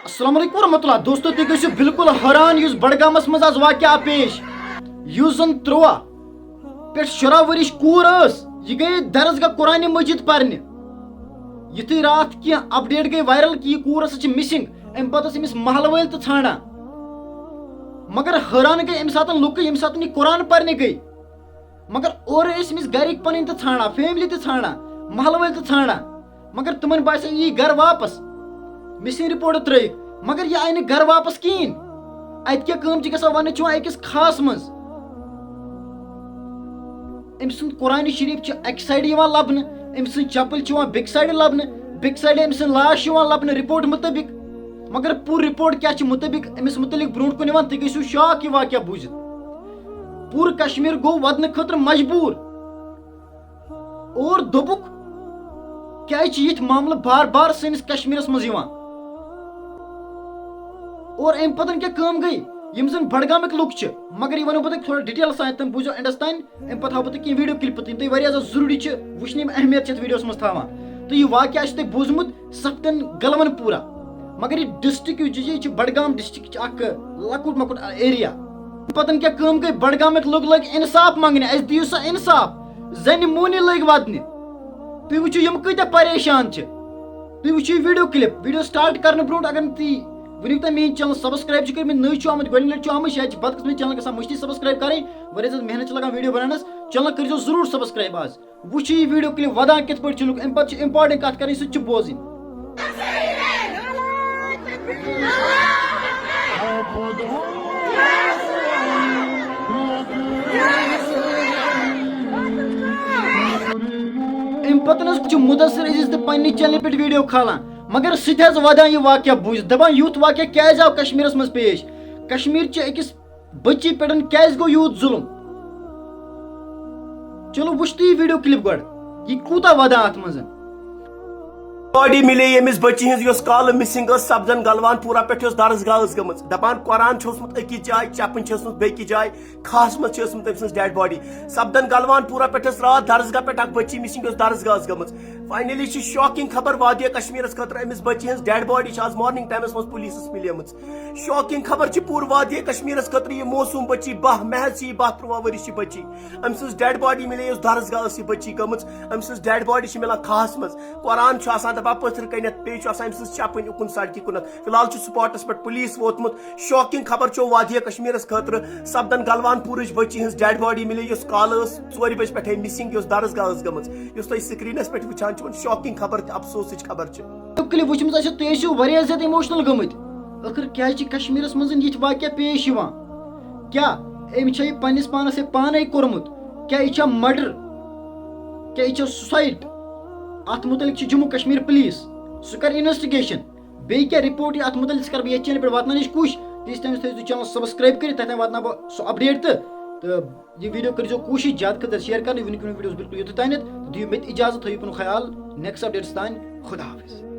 السلام علیکم ورحمۃ اللہ دوستو تھی گھو بالکل حیران اس بڈگامس مز آز واقعہ پیش اس زن 13 پہ 10 ورش کور یہ گئی درسگاہ قرآن مجید پرنے یتھی رات کی اپڈیٹ گئی وائرل کہ یہ کور ہسا مسنگ ام پتہ امس محل ول تو ژھانڈان مگر حیران گئی امہ ساتن لُکھ یم ساتن یہ قرآن پرنے گئی مگر اور امس گرک پن تو ژھانڈان فیملی تو ژھانڈان محل ول تو ژھانڈان مگر تمن باسے یہ گھر واپس مسنگ رپورٹ ترک مگر یہ آئی گھر واپس کہین ات کیا گژھان ون أکس خاص مز ام سند قرآن شریف اکہ سائڈ لبنہ ام سند چپل بیک سائڈ لبنہ بیک سائڈ ام سند لاش لبنہ رپورٹ مطابق مگر پور رپورٹ کیا مطابق امس متعلق برونٹ کن تھی گھو شاک یہ واقعہ بوزت پور کشمیر گو ودن خاطر مجبور اور دوپک کیا یہ معاملہ بار بار سنس کشمیرس مز اور ام پتن کیا گئی یم زن بڈگامک لُکھ مگر یہ ونو بہ تھوڑا ڈیٹیل سان تم بوزو اینڈس تین ام پتہ ہاو بہ تھی ویڈیو کلپ تم تھی واریاہ زیادہ ضروری وچھن اہمیت ویڈیوس مز تھاوان تو یہ واقعہ تھی بوزمت سپتن گلون پورہ مگر یہ ڈسٹرک یہ بڈگام ڈسٹرک اخ لکٹ مکٹ ایریا پتن کیا گئی بڈگامک لُکھ لگ انصاف منگنے اس دیو سا انصاف زن مونی لگ ودنہ تھی وچھو یم کتیا پریشان تھی وچھو ویڈیو کلپ ویڈیو سٹارٹ کرنے برونٹ اگر تھی ونیک تم میری چینل سبسکرائب کر نئی آمت گۄڈنِچ لٹہِ آمت شاید بدقسمتی چینل گژھان مشتی سبسکرائب کریں واریاہ زیادہ محنت لگان ویڈیو بنانس چینل کر ضرور سبسکرائب آج وچھو یہ ویڈیو کلپ ودان کت پہ لوگ ام پتہ امپارٹنٹ کت کریں سہ بوزن ام پتہ مدثر عزیز تو پنہ چینل پہ ویڈیو کھالان مگر سہ ودان یہ واقعہ بوزت دپان یوت واقعہ کیاز آو کشمیرس مز پیش کشمیر چہ أکس بچی پہ کیاز گو یوت ظلم چلو وچھتو یہ ویڈیو کلپ گۄڈ یہ کوتاہ ودان ات مز باڈی ملے یمس بچی ہز کال مسنگ سبزن گلوان پورہ پہ درسگاہ گم دپان قرآن أکس جائے چپن بیٚکہِ جائے خاص مت تم سن ڈیڈ باڈی سبدن گلوان پورہ پہ رات درسگاہ پہ بچی مسنگ درسگاہ گم فائنلی شاکنگ خبر وادی کشمیرس خاطر امس بچی ہز ڈیڈ باڈی آج مارننگ ٹائمس مز پولیسس ملے شاکنگ خبر پور وادی کشمیرس خاطر یہ موسوم بچی 12 محض 12 ورش ورش ام سن ڈیڈ باڈی ملے اس درسگاہ یہ بچی گم ام سن ڈیڈ باڈی ملان کھاس مز قرآن دپان پتھر کنت بیس ام سن چپن اکن سڑکہ کنت فی الحال سپاٹس پہ پولیس ووتمت شاکنگ خبر وادی کشمیرس خاطر سپدن گلوان پورچ بچی ہز ڈیڈ باڈی ملے اس کال 4 بج پہ مسنگ درسگاہ گم تھی سکرینس پہ وچان شاکنگ خبر افسوس خبر کلپ وچمت تھی واریاہ زیادہ ایموشنل گمت آخر کیا کشمیرس مز یہ واقعہ پیش کیا ام پنس پانس پانے کورمت کیا یہ مرڈر کیا یہ سوسائڈ ات متعلق جموں کشمیر پولیس سہ کر انویسٹیگیشن بیٚیہِ کیا رپورٹ ات متعلق کر بہت چینل پہ واتنانچ کوشش تیس ٹائمس تھو چینل سبسکرائب کر تتھ واتنا بہ سہ اپڈیٹ تو یہ ویڈیو کرو کوشش زیادہ کھت شیئر کرنے ونیک ویڈیوز بالکل یوت تانت دیو مت اجازت تھو پن خیال نیکسٹ اپڈیٹس تان خدا حافظ.